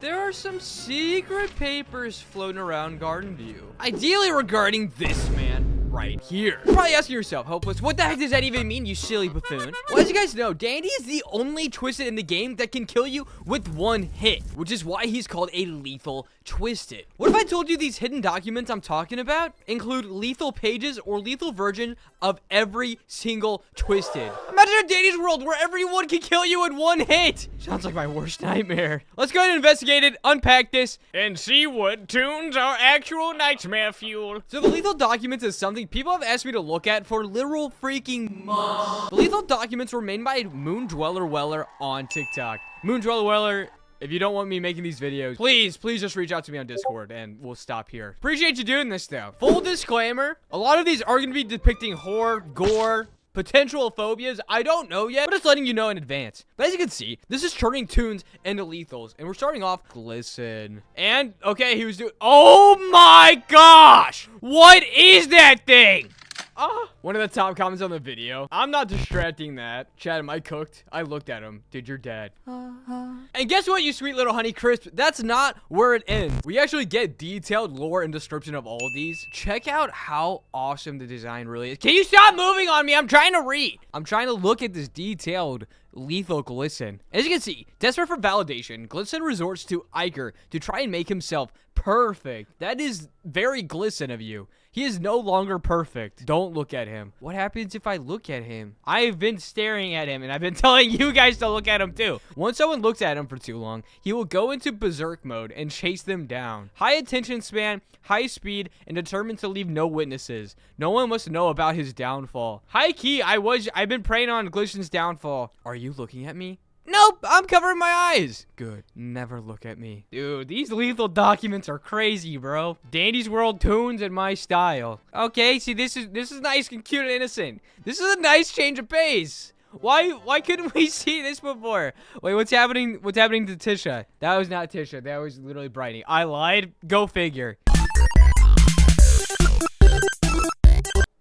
There are some secret papers floating around Garden View. Ideally regarding this man right here. You're probably asking yourself, Hopeless, what the heck does that even mean, you silly buffoon? Well, as you guys know, Dandy is the only Twisted in the game that can kill you with one hit, which is why he's called a lethal Twisted. What if I told you these hidden documents I'm talking about include lethal pages or lethal version of every single Twisted? Imagine a Dandy's world where everyone can kill you in one hit. Sounds like my worst nightmare. Let's go ahead and investigate it, unpack this, and see what tunes are actual nightmare fuel. So the lethal documents is something people have asked me to look at for literal freaking months. The lethal documents were made by Moon Dweller Weller on TikTok. Moon Dweller Weller, if you don't want me making these videos, please just reach out to me on Discord and we'll stop here. Appreciate you doing this though. Full disclaimer, a lot of these are going to be depicting horror, gore, potential phobias. I don't know yet, but it's letting you know in advance. But as you can see, this is turning tunes into lethals. And we're starting off glisten. And, okay, he was doing... Oh my gosh! What is that thing? One of the top comments on the video. I'm not distracting that. Chad, am I cooked? I looked at him. Dude, you're dead. And guess what, you sweet little honey crisp? That's not where it ends. We actually get detailed lore and description of all of these. Check out how awesome the design really is. Can you stop moving on me? I'm trying to read. I'm trying to look at this detailed lethal glisten. As you can see, desperate for validation, Glisten resorts to Iker to try and make himself perfect. That is very Glisten of you. He is no longer perfect. Don't look at him. What happens if I look at him? I've been staring at him, and I've been telling you guys to look at him too. Once someone looks at him for too long, he will go into berserk mode and chase them down. High attention span, high speed, and determined to leave no witnesses. No one must know about his downfall. High key, I've been preying on Glisten's downfall. Are you looking at me? Nope, I'm covering my eyes. Good. Never look at me. Dude, these lethal documents are crazy, bro. Dandy's World tunes in my style. Okay, see, this is nice and cute and innocent. This is a nice change of pace. Why couldn't we see this before? Wait, what's happening to Tisha? That was not Tisha. That was literally Brighty. I lied. Go figure.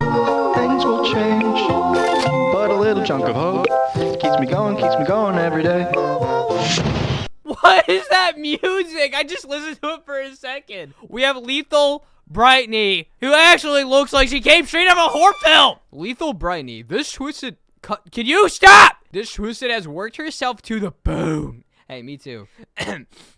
Things will change, but a little chunk of hope keeps me going every day. What is that music? I just listened to it for a second. We have Lethal Brighty, who actually looks like she came straight out of a horror film. Lethal Brighty, this Twisted... Can you stop? This Twisted has worked herself to the bone. Hey, me too.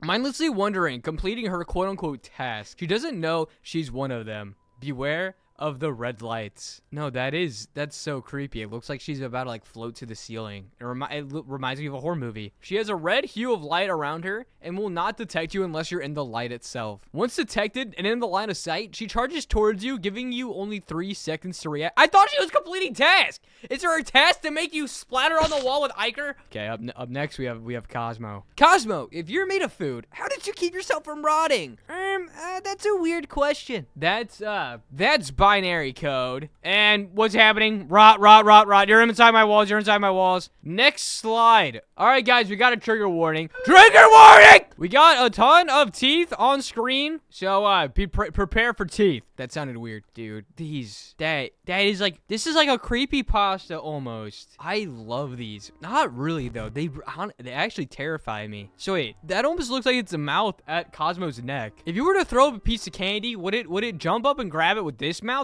Mindlessly wondering, completing her quote-unquote task. She doesn't know she's one of them. Beware of the red lights. No, that's so creepy. It looks like she's about to like float to the ceiling. It reminds me of a horror movie. She has a red hue of light around her and will not detect you unless you're in the light itself. Once detected and in the line of sight, she charges towards you, giving you only 3 seconds to react. I thought she was completing task. Is there a task to make you splatter on the wall with Iker? Okay, up next we have Cosmo. Cosmo, if you're made of food, how did you keep yourself from rotting? That's a weird question. That's binary code. And what's happening? Rot. You're inside my walls. Next slide. All right, guys, we got a trigger warning. Trigger warning! We got a ton of teeth on screen. So, prepare for teeth. That sounded weird. Dude, that is like, this is like a creepypasta almost. I love these. Not really, though. They actually terrify me. So wait, that almost looks like it's a mouth at Cosmo's neck. If you were to throw up a piece of candy, would it jump up and grab it with this mouth?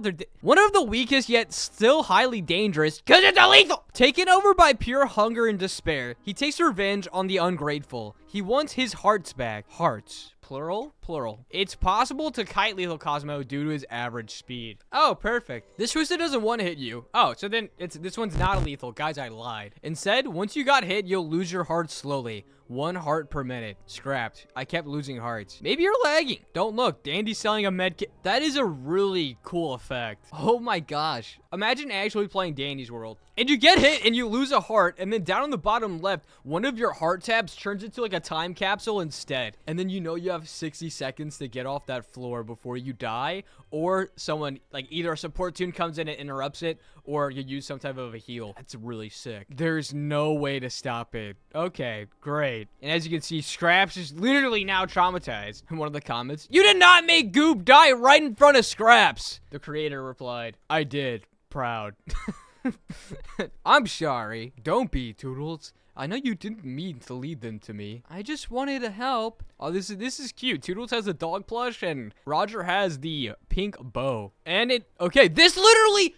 One of the weakest yet still highly dangerous, because it's illegal. Taken over by pure hunger and despair, he takes revenge on the ungrateful. He wants his hearts back. Hearts. Plural? Plural. It's possible to kite Lethal Cosmo due to his average speed. Oh, perfect. This Twisted doesn't want to hit you. Oh, so then this one's not a lethal. Guys, I lied. Instead, once you got hit, you'll lose your heart slowly. 1 heart per minute. Scrapped. I kept losing hearts. Maybe you're lagging. Don't look. Dandy's selling a med kit. That is a really cool effect. Oh my gosh. Imagine actually playing Dandy's World. And you get hit and you lose a heart, and then down on the bottom left, one of your heart tabs turns into like a time capsule instead. And then you know you have 60 seconds to get off that floor before you die, or someone, like either a support tune comes in and interrupts it, or you use some type of a heal. That's really sick. There's no way to stop it. Okay, great. And as you can see, Scraps is literally now traumatized. In one of the comments, "You did not make Goop die right in front of Scraps." The creator replied, "I did. Proud." I'm sorry. Don't be, Toodles. I know you didn't mean to lead them to me. I just wanted to help. Oh, this is cute. Toodles has a dog plush and Roger has the pink bow. And okay, this literally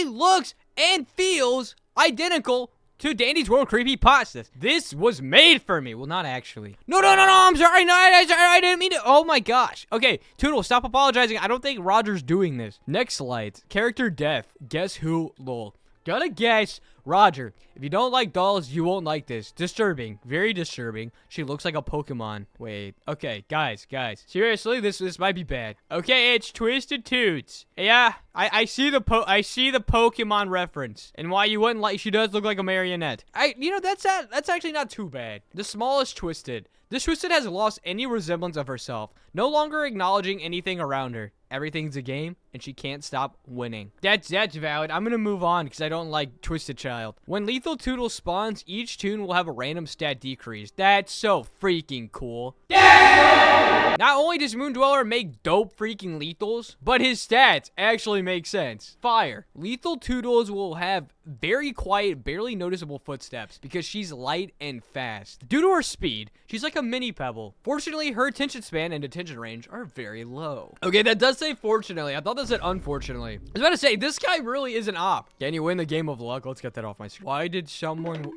looks and feels identical to Dandy's World Creepypastas. This was made for me. Well, not actually. No, I'm sorry. No, I didn't mean to. Oh my gosh. Okay, Toodles, stop apologizing. I don't think Roger's doing this. Next slide. Character death. Guess who? Lol. Gotta guess Roger. If you don't like dolls, you won't like this. Disturbing. Very disturbing. She looks like a Pokemon. Wait. Okay, guys. Seriously, this might be bad. Okay, it's Twisted Toots. Yeah, I see the Pokemon reference. And why you wouldn't like, she does look like a marionette. That's actually not too bad. The smallest Twisted. This Twisted has lost any resemblance of herself, no longer acknowledging anything around her. Everything's a game, and she can't stop winning. That's valid. I'm gonna move on because I don't like Twisted Child. When Lethal Toodles spawns, each toon will have a random stat decrease. That's so freaking cool. Yeah! Not only does Moon Dweller make dope freaking lethals, but his stats actually make sense. Fire. Lethal Toodles will have very quiet, barely noticeable footsteps because she's light and fast. Due to her speed, she's like a mini pebble. Fortunately, her attention span and attention range are very low. Okay, that does say fortunately. I thought that said unfortunately. I was about to say, this guy really is an op. Can you win the game of luck? Let's get that off my screen. Why did someone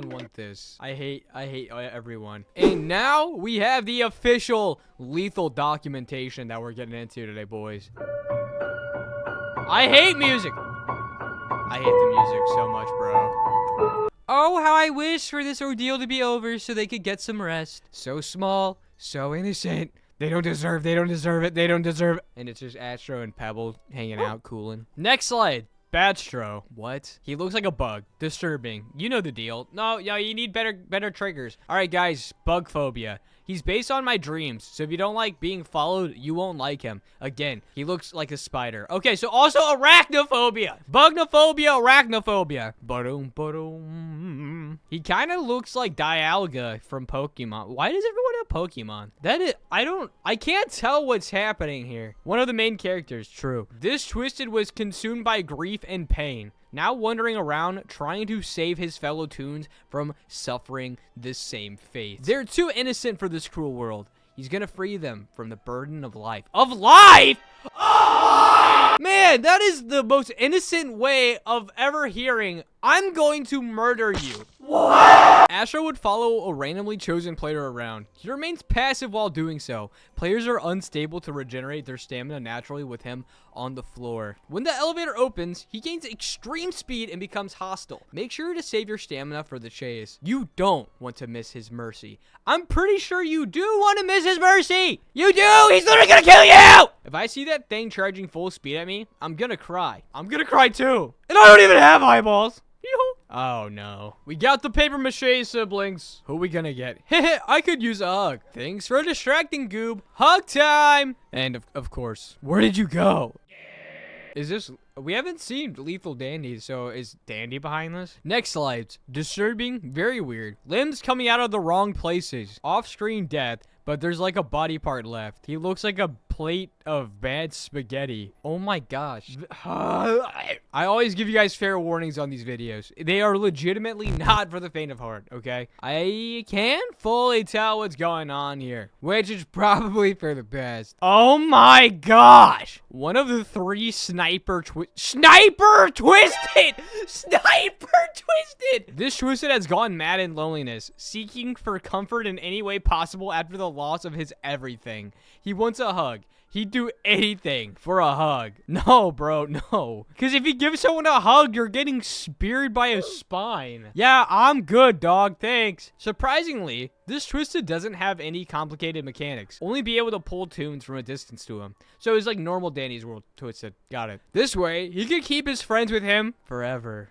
want this? I hate everyone. And now we have the official lethal documentation that we're getting into today, boys. I hate music. I hate the music so much, bro. Oh, how I wish for this ordeal to be over so they could get some rest. So small, so innocent. They don't deserve it. And it's just Astro and Pebble hanging out, cooling. Next slide. Badstro. What? He looks like a bug. Disturbing. You know the deal. No, you need better triggers. All right, guys. Bug phobia. He's based on my dreams, so if you don't like being followed, you won't like him. Again, he looks like a spider. Okay, so also arachnophobia. Bugnophobia, arachnophobia. Ba-dum. He kind of looks like Dialga from Pokemon. Why does everyone have Pokemon? I can't tell what's happening here. One of the main characters, true. This Twisted was consumed by grief and pain. Now wandering around, trying to save his fellow toons from suffering this same fate. They're too innocent for this cruel world. He's gonna free them from the burden of life. Of life? Oh! Man, that is the most innocent way of ever hearing, I'm going to murder you. What? Astro would follow a randomly chosen player around. He remains passive while doing so. Players are unstable to regenerate their stamina naturally with him on the floor. When the elevator opens, he gains extreme speed and becomes hostile. Make sure to save your stamina for the chase. You don't want to miss his mercy. I'm pretty sure you do want to miss his mercy. You do! He's literally gonna kill you! If I see that thing charging full speed at me, I'm gonna cry. I'm gonna cry too. And I don't even have eyeballs. Oh no. We got the paper mache siblings. Who we gonna get? Heh, I could use a hug. Thanks for distracting, Goob. Hug time! And of course, where did you go? Is this... We haven't seen Lethal Dandy, so is Dandy behind this? Next slide. Disturbing, very weird. Limbs coming out of the wrong places. Off-screen death, but there's like a body part left. He looks like a plate of bad spaghetti. Oh my gosh. I always give you guys fair warnings on these videos. They are legitimately not for the faint of heart, okay? I can't fully tell what's going on here, which is probably for the best. Oh my gosh. One of the three Sniper Twisted! This Twisted has gone mad in loneliness, seeking for comfort in any way possible after the loss of his everything. He wants a hug. He'd do anything for a hug. No, bro, no. Because if you give someone a hug, you're getting speared by a spine. Yeah, I'm good, dog. Thanks. Surprisingly, this Twisted doesn't have any complicated mechanics. Only be able to pull tunes from a distance to him. So it's like normal Danny's World Twisted. Got it. This way, he can keep his friends with him forever.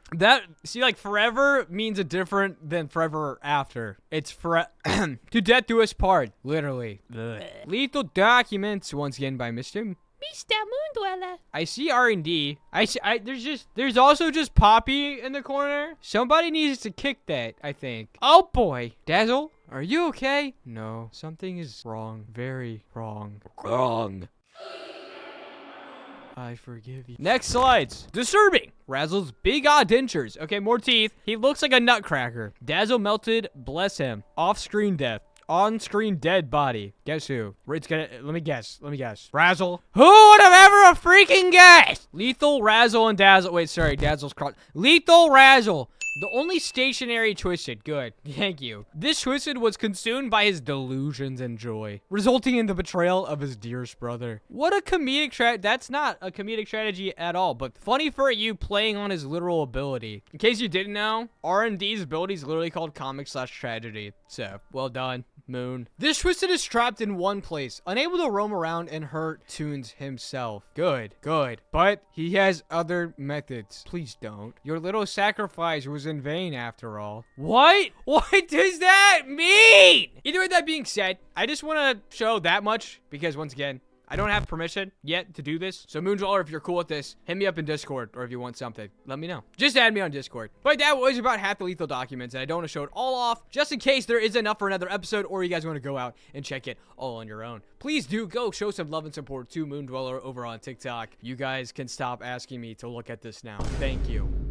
See, like, forever means a different than forever after. It's to death do us part. Literally. Ugh. Lethal documents, once again by Mr. Moondweller. I see R&D. There's also just Poppy in the corner. Somebody needs to kick that, I think. Oh boy. Dazzle, are you okay? No, something is wrong. Very wrong. Wrong. I forgive you. Next slides. Disturbing. Razzle's big odd dentures. Okay, more teeth. He looks like a nutcracker. Dazzle melted. Bless him. Off-screen death. On-screen dead body. Guess who? It's gonna. Let me guess. Razzle. Who would have ever freaking guessed? Lethal, Razzle, and Dazzle. Wait, sorry. Dazzle's cross. Lethal, Razzle. The only stationary Twisted. Good. Thank you. This Twisted was consumed by his delusions and joy, resulting in the betrayal of his dearest brother. What a comedic That's not a comedic strategy at all, but funny for you playing on his literal ability. In case you didn't know, R&D's ability is literally called comic/tragedy. So, well done, Moon. This Twisted is trapped in one place, unable to roam around and hurt Toons himself. Good. But he has other methods. Please don't. Your little sacrifice was in vain after all. What? What does that mean? Either way, that being said, I just want to show that much because once again, I don't have permission yet to do this. So Moondweller, if you're cool with this, hit me up in Discord, or if you want something, let me know. Just add me on Discord. But that was about half the lethal documents, and I don't want to show it all off, just in case there is enough for another episode, or you guys want to go out and check it all on your own. Please do go show some love and support to Moondweller over on TikTok. You guys can stop asking me to look at this now. Thank you.